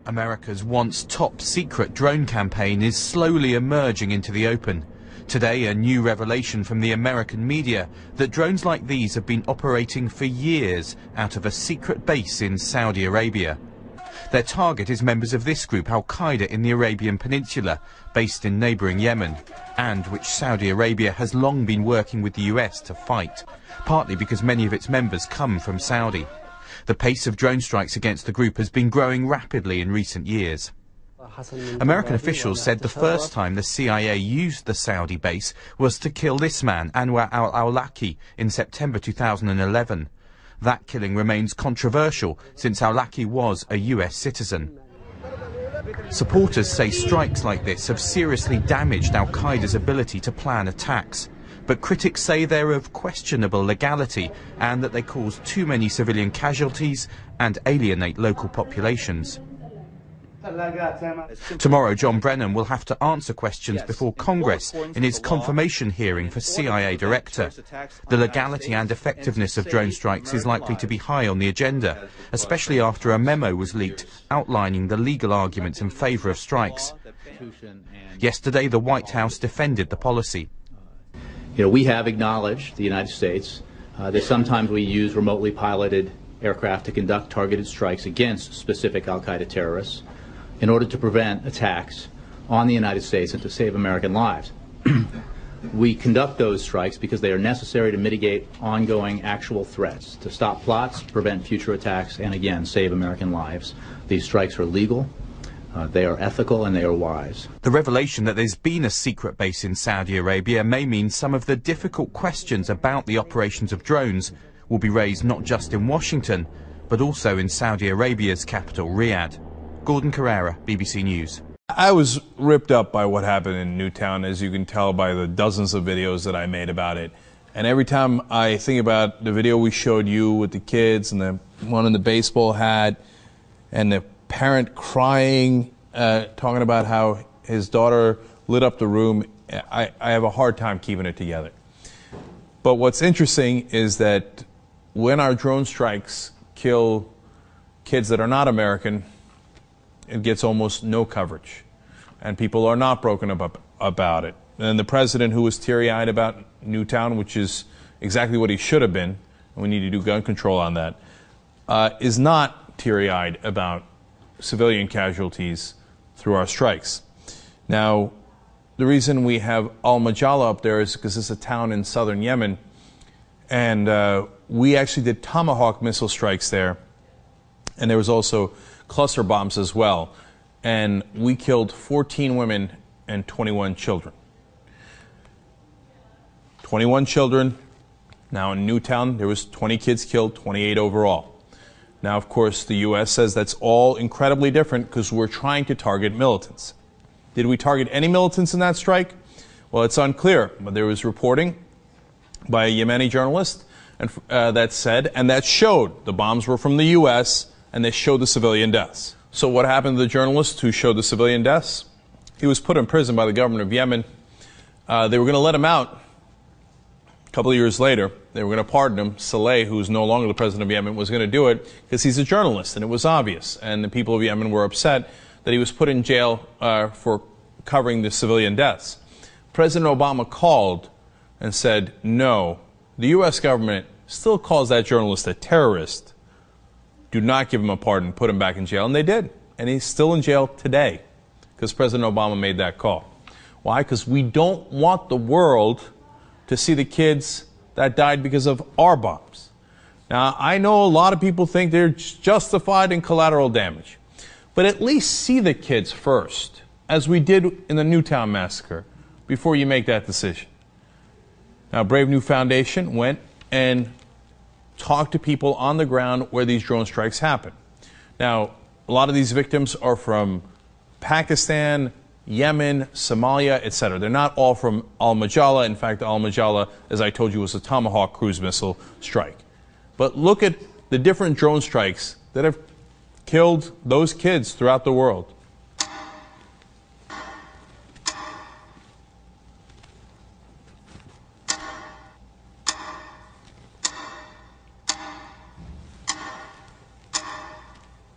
America's once top-secret drone campaign is slowly emerging into the open. Today, a new revelation from the American media that drones like these have been operating for years out of a secret base in Saudi Arabia. Their target is members of this group, Al-Qaeda, in the Arabian Peninsula, based in neighbouring Yemen, and which Saudi Arabia has long been working with the US to fight, partly because many of its members come from Saudi. The pace of drone strikes against the group has been growing rapidly in recent years. American officials said the first time the CIA used the Saudi base was to kill this man, Anwar al-Awlaki, in September 2011. That killing remains controversial since al-Awlaki was a US citizen. Supporters say strikes like this have seriously damaged al-Qaeda's ability to plan attacks. But critics say they're of questionable legality and that they cause too many civilian casualties and alienate local populations. Tomorrow, John Brennan will have to answer questions before Congress in his confirmation hearing for CIA director. The legality and effectiveness of drone strikes is likely to be high on the agenda, especially after a memo was leaked outlining the legal arguments in favour of strikes. Yesterday, the White House defended the policy. We have acknowledged, the United States, that sometimes we use remotely piloted aircraft to conduct targeted strikes against specific al-Qaeda terrorists in order to prevent attacks on the United States and to save American lives. We conduct those strikes because they are necessary to mitigate ongoing actual threats, to stop plots, prevent future attacks, and again, save American lives. These strikes are legal. They are ethical and they are wise. The revelation that there's been a secret base in Saudi Arabia may mean some of the difficult questions about the operations of drones will be raised not just in Washington, but also in Saudi Arabia's capital, Riyadh. Gordon Carrera, BBC News. I was ripped up by what happened in Newtown, as you can tell by the dozens of videos that I made about it. And every time I think about the video we showed you with the kids and the one in the baseball hat and the parent crying, talking about how his daughter lit up the room, I have a hard time keeping it together. But what's interesting is that when our drone strikes kill kids that are not American, it gets almost no coverage. And people are not broken up about it. And the president, who was teary-eyed about Newtown, which is exactly what he should have been, and we need to do gun control on that, is not teary-eyed about civilian casualties through our strikes. Now, the reason we have Al-Majala up there is because it's a town in southern Yemen, and we actually did Tomahawk missile strikes there, and there was also cluster bombs as well, and we killed 14 women and 21 children. 21 children. Now in Newtown, there was 20 kids killed, 28 overall. Now, of course, the U.S. says that's all incredibly different because we're trying to target militants. Did we target any militants in that strike? Well, it's unclear, but there was reporting by a Yemeni journalist and, that said, and that showed the bombs were from the U.S., and they showed the civilian deaths. So what happened to the journalist who showed the civilian deaths? He was put in prison by the government of Yemen. They were going to let him out a couple of years later. They were going to pardon him. Saleh, who is no longer the president of Yemen, was going to do it because he's a journalist, and it was obvious. And the people of Yemen were upset that he was put in jail for covering the civilian deaths. President Obama called and said, no, the U.S. government still calls that journalist a terrorist. Do not give him a pardon, put him back in jail. And they did. And he's still in jail today because President Obama made that call. Why? Because we don't want the world to see the kids that died because of our bombs. Now, I know a lot of people think they're justified in collateral damage. But at least see the kids first, as we did in the Newtown massacre, before you make that decision. Now, Brave New Foundation went and talk to people on the ground where these drone strikes happen. Now, a lot of these victims are from Pakistan, Yemen, Somalia, etc. They're not all from Al-Majala. In fact, Al-Majala, as I told you, was a Tomahawk cruise missile strike. But look at the different drone strikes that have killed those kids throughout the world.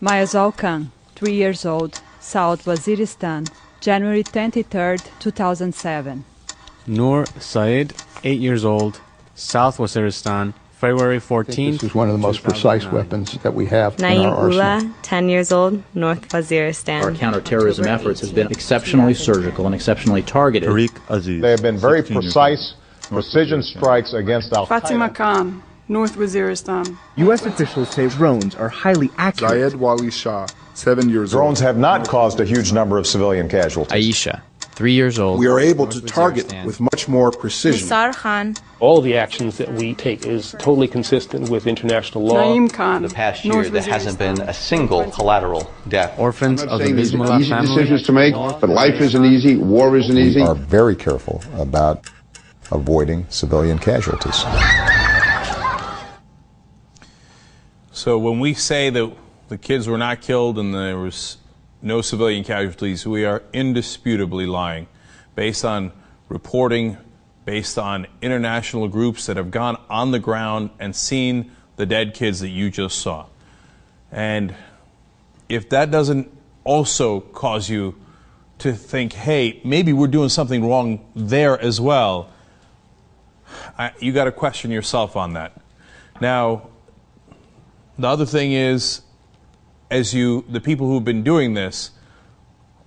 Maya Zalkan, 3 years old, South Waziristan, January 23, 2007. Noor Said, 8 years old, South Waziristan, February 14th. This is one of the most precise weapons that we have in Naeem our arsenal. Ullah, 10 years old, North Waziristan. Our counterterrorism efforts have been exceptionally surgical and exceptionally targeted. They have been very precise, precision strikes against Al-Qaeda. Fatima Khan, North Waziristan. U.S. officials say drones are highly accurate. Zayed Wali Shah, 7 years old. Drones have not caused a huge number of civilian casualties. Aisha, 3 years old. We are able to target with much more precision. Nisar Khan. All the actions that we take is totally consistent with international law. Naeem Khan, In the past year, there hasn't been a single collateral death. Orphans of the These are Bismillah easy family. decisions to make, but life isn't easy, war isn't easy. We are very careful about avoiding civilian casualties. So when we say that the kids were not killed and there was no civilian casualties, we are indisputably lying based on reporting, based on international groups that have gone on the ground and seen the dead kids that you just saw. And if that doesn't also cause you to think, hey, maybe we're doing something wrong there as well, you got to question yourself on that. Now, the other thing is, the people who've been doing this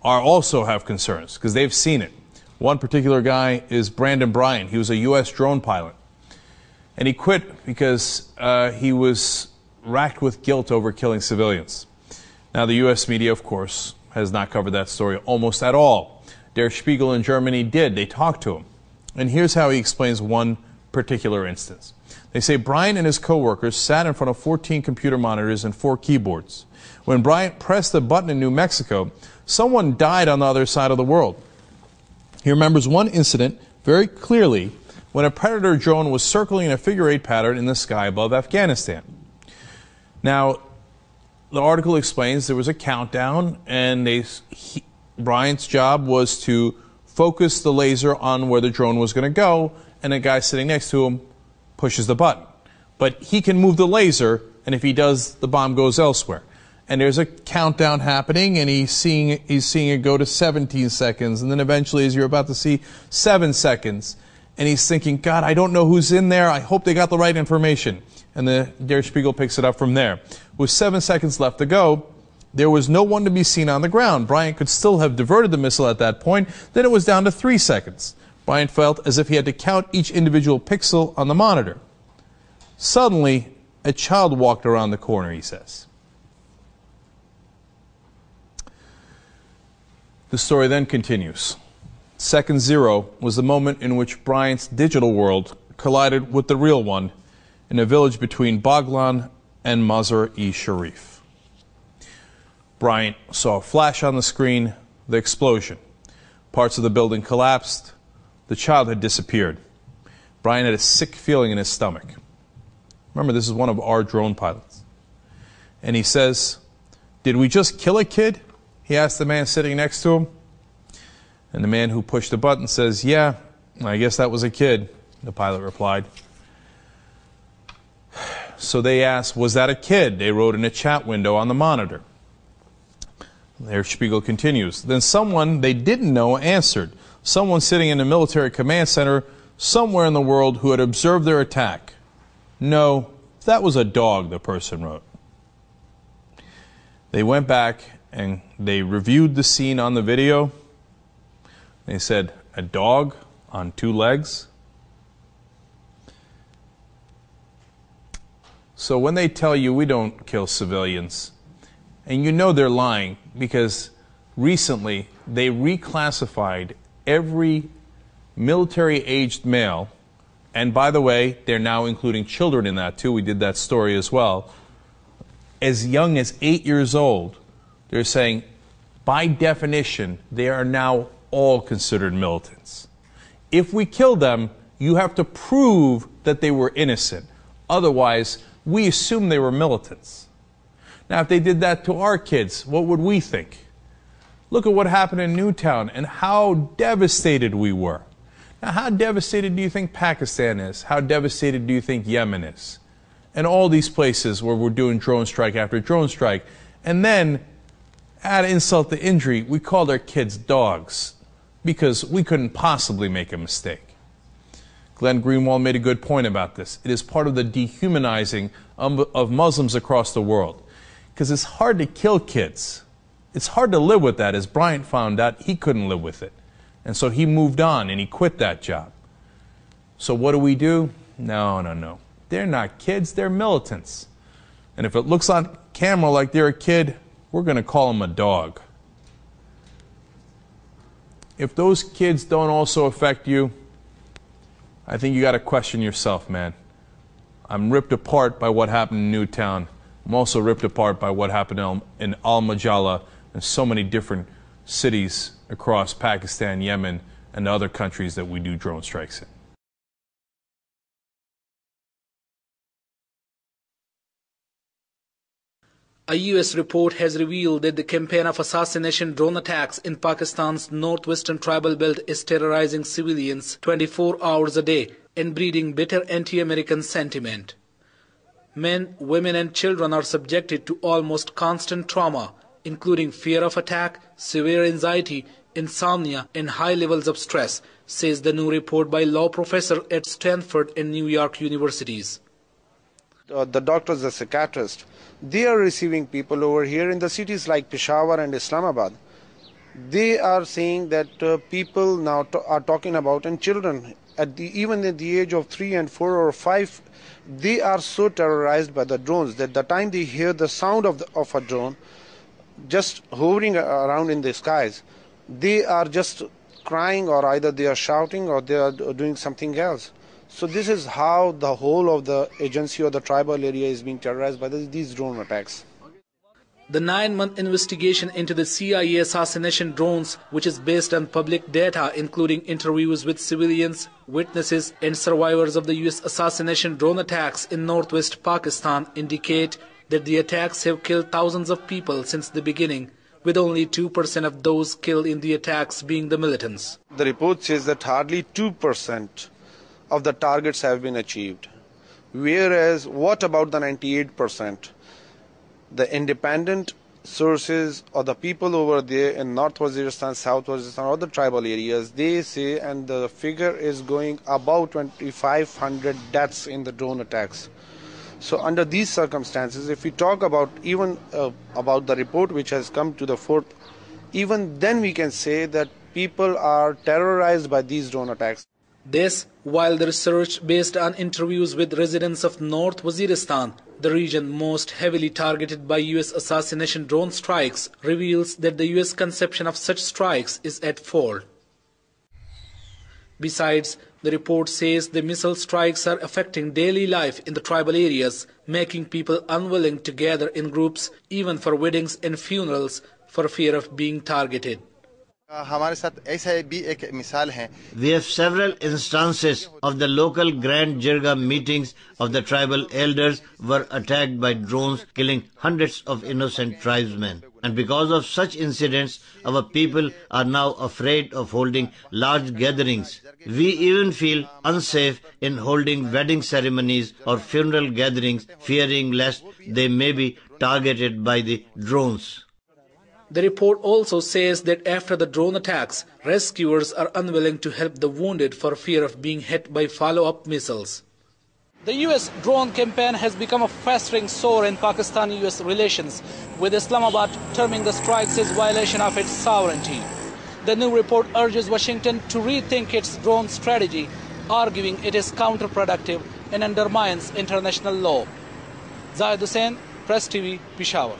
also have concerns because they've seen it. One particular guy is Brandon Bryant. He was a U.S. drone pilot. And he quit because he was racked with guilt over killing civilians. Now, the U.S. media, of course, has not covered that story almost at all. Der Spiegel in Germany did. They talked to him. And here's how he explains one particular instance. They say Bryant and his co-workers sat in front of 14 computer monitors and 4 keyboards. When Bryant pressed a button in New Mexico, someone died on the other side of the world. He remembers one incident very clearly when a Predator drone was circling in a figure-8 pattern in the sky above Afghanistan. Now, the article explains there was a countdown, and Bryant's job was to focus the laser on where the drone was going to go, and a guy sitting next to him pushes the button. But he can move the laser, and if he does, the bomb goes elsewhere. And there's a countdown happening, and he's seeing it go to 17 seconds, and then eventually, as you're about to see, 7 seconds. And he's thinking, God, I don't know who's in there. I hope they got the right information. And the Der Spiegel picks it up from there. With 7 seconds left to go, there was no one to be seen on the ground. Bryant could still have diverted the missile at that point. Then it was down to 3 seconds. Bryant felt as if he had to count each individual pixel on the monitor. Suddenly, a child walked around the corner, he says. The story then continues. Second 0 was the moment in which Bryant's digital world collided with the real one in a village between Baghlan and Mazar-e-Sharif. Bryant saw a flash on the screen, the explosion. Parts of the building collapsed. The child had disappeared. Bryant had a sick feeling in his stomach. Remember, this is one of our drone pilots. And he says, "Did we just kill a kid?" he asked the man sitting next to him. And the man who pushed the button says, "Yeah, I guess that was a kid," the pilot replied. So they asked, "Was that a kid?" They wrote in a chat window on the monitor. Der Spiegel continues. Then someone they didn't know answered. Someone sitting in a military command center somewhere in the world who had observed their attack. "No, that was a dog," the person wrote. They went back and they reviewed the scene on the video. They said, a dog on 2 legs? So when they tell you we don't kill civilians, and you know they're lying because recently they reclassified every military-aged male, and by the way, they're now including children in that too. We did that story as well. As young as 8 years old, they're saying, by definition, they are now all considered militants. If we kill them, you have to prove that they were innocent. Otherwise, we assume they were militants. Now, if they did that to our kids, what would we think? Look at what happened in Newtown and how devastated we were. Now, how devastated do you think Pakistan is? How devastated do you think Yemen is? And all these places where we're doing drone strike after drone strike. And then, add insult to injury, we called our kids dogs because we couldn't possibly make a mistake. Glenn Greenwald made a good point about this. It is part of the dehumanizing of Muslims across the world, because it's hard to kill kids. It's hard to live with that. As Bryant found out, he couldn't live with it. And so he moved on and he quit that job. So what do? No. They're not kids, they're militants. And if it looks on camera like they're a kid, we're going to call them a dog. If those kids don't also affect you, I think you got to question yourself, man. I'm ripped apart by what happened in Newtown. I'm also ripped apart by what happened in Al-Majala and so many different cities across Pakistan, Yemen, and other countries that we do drone strikes in. A U.S. report has revealed that the campaign of assassination drone attacks in Pakistan's northwestern tribal belt is terrorizing civilians 24 hours a day and breeding bitter anti-American sentiment. Men, women and children are subjected to almost constant trauma, including fear of attack, severe anxiety, insomnia and high levels of stress, says the new report by law professor at Stanford and New York universities. The doctors, the psychiatrists, they are receiving people over here in the cities like Peshawar and Islamabad. They are saying that people now are talking about, and children, even at the age of 3 and 4 or 5, they are so terrorized by the drones that the time they hear the sound of a drone just hovering around in the skies, they are just crying, or either they are shouting or they are doing something else. So this is how the whole of the agency or the tribal area is being terrorized by these drone attacks. The 9-month investigation into the CIA assassination drones, which is based on public data including interviews with civilians, witnesses and survivors of the US assassination drone attacks in northwest Pakistan, indicate that the attacks have killed thousands of people since the beginning, with only 2% of those killed in the attacks being the militants. The report says that hardly 2% of the targets have been achieved. Whereas, what about the 98%? The independent sources or the people over there in North Waziristan, South Waziristan, or the tribal areas, they say, and the figure is going about 2,500 deaths in the drone attacks. So under these circumstances, if we talk about even about the report which has come to the fore, even then we can say that people are terrorized by these drone attacks. This, while the research based on interviews with residents of North Waziristan, the region most heavily targeted by US assassination drone strikes, reveals that the US conception of such strikes is at fault. Besides, the report says the missile strikes are affecting daily life in the tribal areas, making people unwilling to gather in groups, even for weddings and funerals, for fear of being targeted. We have several instances of the local Grand Jirga meetings of the tribal elders were attacked by drones, killing hundreds of innocent tribesmen. And because of such incidents, our people are now afraid of holding large gatherings. We even feel unsafe in holding wedding ceremonies or funeral gatherings, fearing lest they may be targeted by the drones. The report also says that after the drone attacks, rescuers are unwilling to help the wounded for fear of being hit by follow-up missiles. The US drone campaign has become a festering sore in Pakistan-US relations, with Islamabad terming the strikes as violation of its sovereignty. The new report urges Washington to rethink its drone strategy, arguing it is counterproductive and undermines international law. Zahid Hussain, Press TV, Peshawar.